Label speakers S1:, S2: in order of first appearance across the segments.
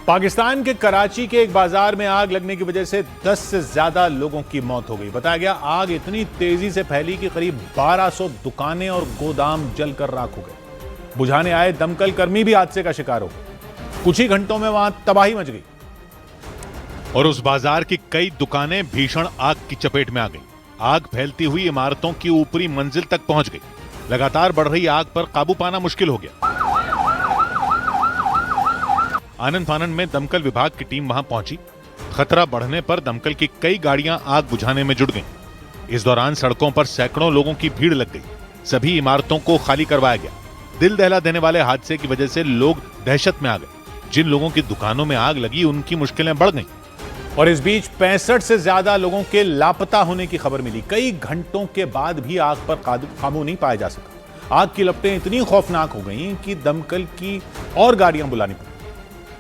S1: पाकिस्तान के कराची के एक बाजार में आग लगने की वजह से 10 से ज्यादा लोगों की मौत हो गई। बताया गया आग इतनी तेजी से फैली कि करीब 1200 दुकानें और गोदाम जलकर राख हो गए। बुझाने आए दमकल कर्मी भी हादसे का शिकार हो गए। कुछ ही घंटों में वहां तबाही मच गई और उस बाजार की कई दुकानें भीषण आग की चपेट में आ गई। आग फैलती हुई इमारतों की ऊपरी मंजिल तक पहुंच गई। लगातार बढ़ रही आग पर काबू पाना मुश्किल हो गया। आनन फानन में दमकल विभाग की टीम वहां पहुंची। खतरा बढ़ने पर दमकल की कई गाड़ियां आग बुझाने में जुट गईं। इस दौरान सड़कों पर सैकड़ों लोगों की भीड़ लग गई। सभी इमारतों को खाली करवाया गया। दिल दहला देने वाले हादसे की वजह से लोग दहशत में आ गए। जिन लोगों की दुकानों में आग लगी उनकी मुश्किलें बढ़ गईं। और इस बीच 65 से ज्यादा लोगों के लापता होने की खबर मिली। कई घंटों के बाद भी आग पर काबू नहीं पाया जा सका। आग की लपटें इतनी खौफनाक हो गईं कि दमकल की और गाड़ियां बुलानी पड़ी।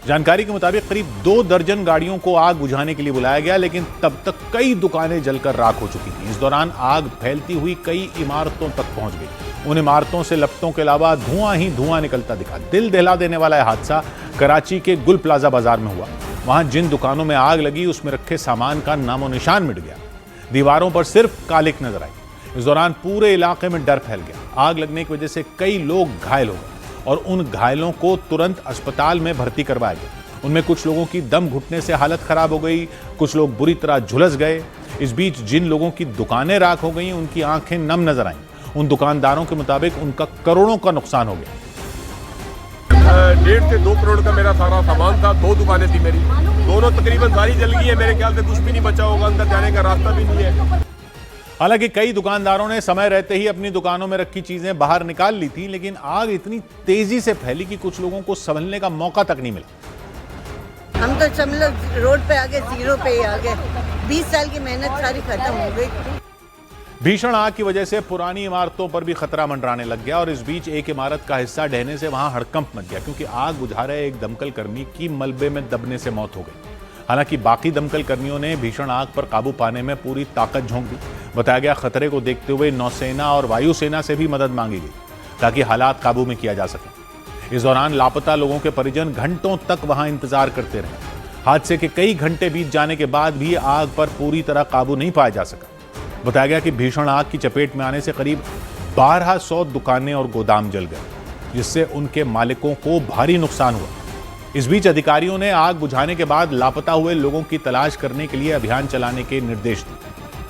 S1: जानकारी के मुताबिक करीब 2 दर्जन गाड़ियों को आग बुझाने के लिए बुलाया गया, लेकिन तब तक कई दुकानें जलकर राख हो चुकी थीं। इस दौरान आग फैलती हुई कई इमारतों तक पहुंच गई। उन इमारतों से लपटों के अलावा धुआं ही धुआं निकलता दिखा। दिल दहला देने वाला यह हादसा कराची के गुल प्लाजा बाजार में हुआ। वहां जिन दुकानों में आग लगी उसमें रखे सामान का नामो निशान मिट गया। दीवारों पर सिर्फ कालिक नजर आई। इस दौरान पूरे इलाके में डर फैल गया। आग लगने की वजह से कई लोग घायल हो गए और उन घायलों को तुरंत अस्पताल में भर्ती करवाया गया। उनमें कुछ लोगों की दम घुटने से हालत खराब हो गई, कुछ लोग बुरी तरह झुलस गए। इस बीच जिन लोगों की दुकानें राख हो गईं उनकी आंखें नम नजर आईं। उन दुकानदारों के मुताबिक उनका करोड़ों का नुकसान हो गया।
S2: 1.5 से 2 करोड़ का मेरा सारा सामान था। 2 दुकानें थी मेरी, दोनों तकरीबन सारी जल गई है। मेरे ख्याल से कुछ भी नहीं बचा होगा, अंदर जाने का रास्ता भी नहीं है।
S1: हालांकि कई दुकानदारों ने समय रहते ही अपनी दुकानों में रखी चीजें बाहर निकाल ली थी, लेकिन आग इतनी तेजी से फैली कि कुछ लोगों को संभलने का मौका तक नहीं मिला।
S3: हम तो मतलब रोड पे आ गए, जीरो पे ही आ गए। 20 साल की मेहनत सारी खत्म हो गई।
S1: भीषण आग की वजह से पुरानी इमारतों पर भी खतरा मंडराने लग गया और इस बीच एक इमारत का हिस्सा ढहने से वहां हड़कंप मच गया, क्योंकि आग बुझा रहे एक दमकल कर्मी की मलबे में दबने से मौत हो गई। हालांकि बाकी दमकल कर्मियों ने भीषण आग पर काबू पाने में पूरी ताकत झोंक दी। बताया गया खतरे को देखते हुए नौसेना और वायुसेना से भी मदद मांगी गई ताकि हालात काबू में किया जा सके। इस दौरान लापता लोगों के परिजन घंटों तक वहां इंतजार करते रहे। हादसे के कई घंटे बीत जाने के बाद भी आग पर पूरी तरह काबू नहीं पाया जा सका। बताया गया कि भीषण आग की चपेट में आने से करीब 1200 दुकानें और गोदाम जल गए, जिससे उनके मालिकों को भारी नुकसान हुआ। इस बीच अधिकारियों ने आग बुझाने के बाद लापता हुए लोगों की तलाश करने के लिए अभियान चलाने के निर्देश दिए।